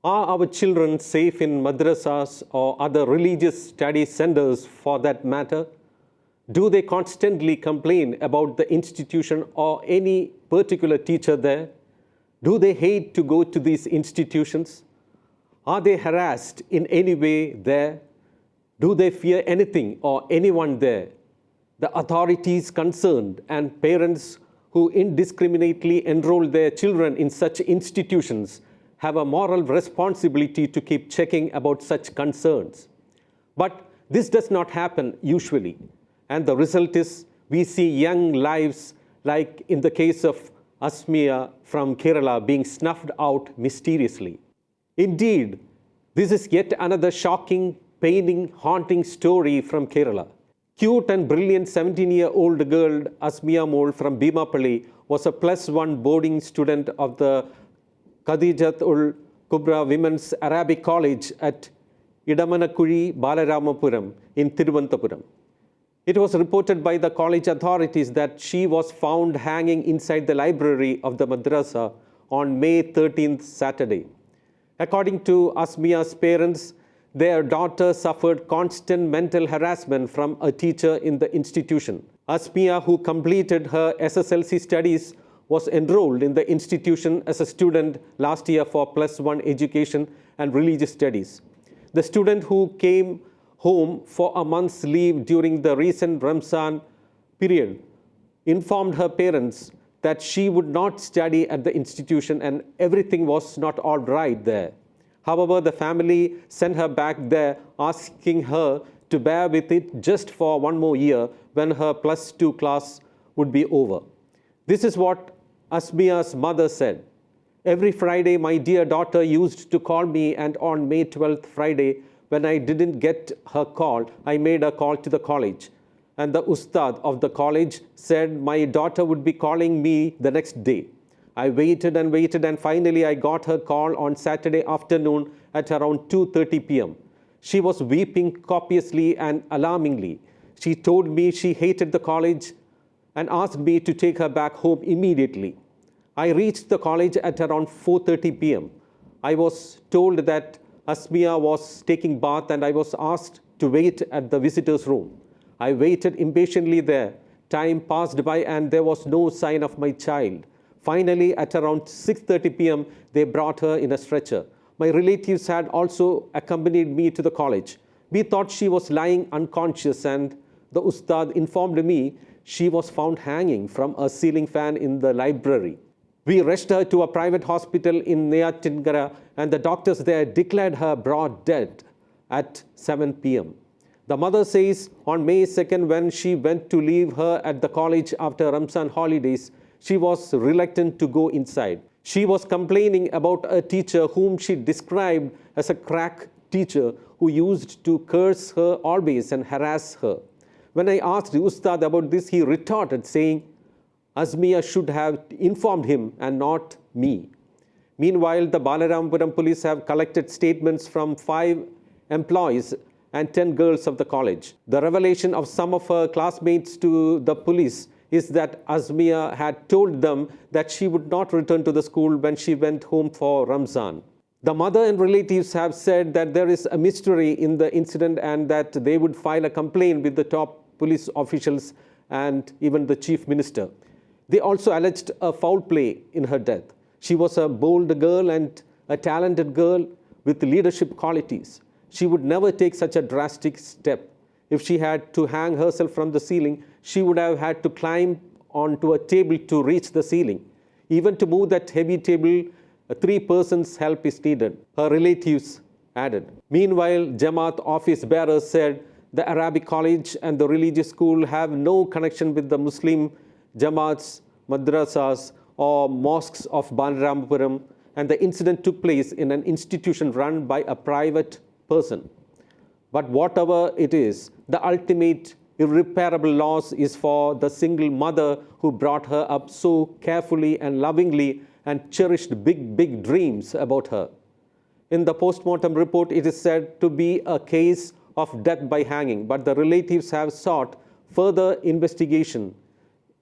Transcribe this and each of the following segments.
Are our children safe in madrassas or other religious study centers for that matter? Do they constantly complain about the institution or any particular teacher there? Do they hate to go to these institutions? Are they harassed in any way there? Do they fear anything or anyone there? The authorities concerned and parents who indiscriminately enroll their children in such institutions have a moral responsibility to keep checking about such concerns. But this does not happen usually. And the result is we see young lives, like in the case of Asmiya from Kerala, being snuffed out mysteriously. Indeed, this is yet another shocking, paining, haunting story from Kerala. Cute and brilliant 17-year-old girl Asmiya Mol from Beemapalli was a +1 boarding student of the Khadijath-ul Kubra Women's Arabic College at Idamanakuzhi, Balapuram in Thiruvananthapuram. It was reported by the college authorities that she was found hanging inside the library of the Madrassa on May 13th, Saturday. According to Asmiya's parents, their daughter suffered constant mental harassment from a teacher in the institution. Asmiya, who completed her SSLC studies, was enrolled in the institution as a student last year for +1 education and religious studies. The student, who came home for a month's leave during the recent Ramzan period, informed her parents that she would not study at the institution and everything was not all right there. However, the family sent her back there, asking her to bear with it just for one more year when her +2 class would be over. This is what Asmiya's mother said. Every Friday, my dear daughter used to call me, and on May 12th, Friday, when I didn't get her call, I made a call to the college. And the ustad of the college said my daughter would be calling me the next day. I waited and waited, and finally I got her call on Saturday afternoon at around 2:30 p.m. She was weeping copiously and alarmingly. She told me she hated the college and asked me to take her back home immediately. I reached the college at around 4:30 p.m. I was told that Asmiya was taking bath and I was asked to wait at the visitor's room. I waited impatiently there. Time passed by and there was no sign of my child. Finally, at around 6:30 p.m., they brought her in a stretcher. My relatives had also accompanied me to the college. We thought she was lying unconscious, and the ustad informed me she was found hanging from a ceiling fan in the library. We rushed her to a private hospital in Neyatingara, and the doctors there declared her brought dead at 7 p.m. The mother says on May 2nd, when she went to leave her at the college after Ramzan holidays, she was reluctant to go inside. She was complaining about a teacher whom she described as a crack teacher who used to curse her always and harass her. When I asked the ustad about this, he retorted saying, Asmiya should have informed him and not me. Meanwhile, the Balapuram police have collected statements from 5 employees and 10 girls of the college. The revelation of some of her classmates to the police is that Asmiya had told them that she would not return to the school when she went home for Ramzan. The mother and relatives have said that there is a mystery in the incident and that they would file a complaint with the top police officials and even the chief minister. They also alleged a foul play in her death. She was a bold girl and a talented girl with leadership qualities. She would never take such a drastic step. If she had to hang herself from the ceiling, she would have had to climb onto a table to reach the ceiling. Even to move that heavy table, 3 persons' help is needed, her relatives added. Meanwhile, Jamaat office bearers said the Arabic college and the religious school have no connection with the Muslim Jamaats, madrassas, or mosques of Balapuram, and the incident took place in an institution run by a private person. But whatever it is, the ultimate irreparable loss is for the single mother who brought her up so carefully and lovingly and cherished big dreams about her. In the post-mortem report, it is said to be a case of death by hanging, but the relatives have sought further investigation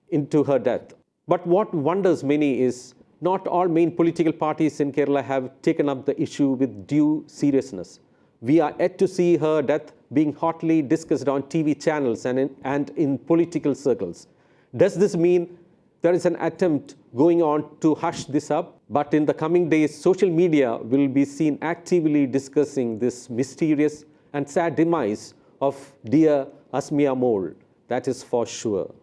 into her death. But what wonders many is not all main political parties in Kerala have taken up the issue with due seriousness. We are yet to see her death being hotly discussed on TV channels and in political circles. Does this mean there is an attempt going on to hush this up? But in the coming days, social media will be seen actively discussing this mysterious and sad demise of dear Asmiya Mol. That is for sure.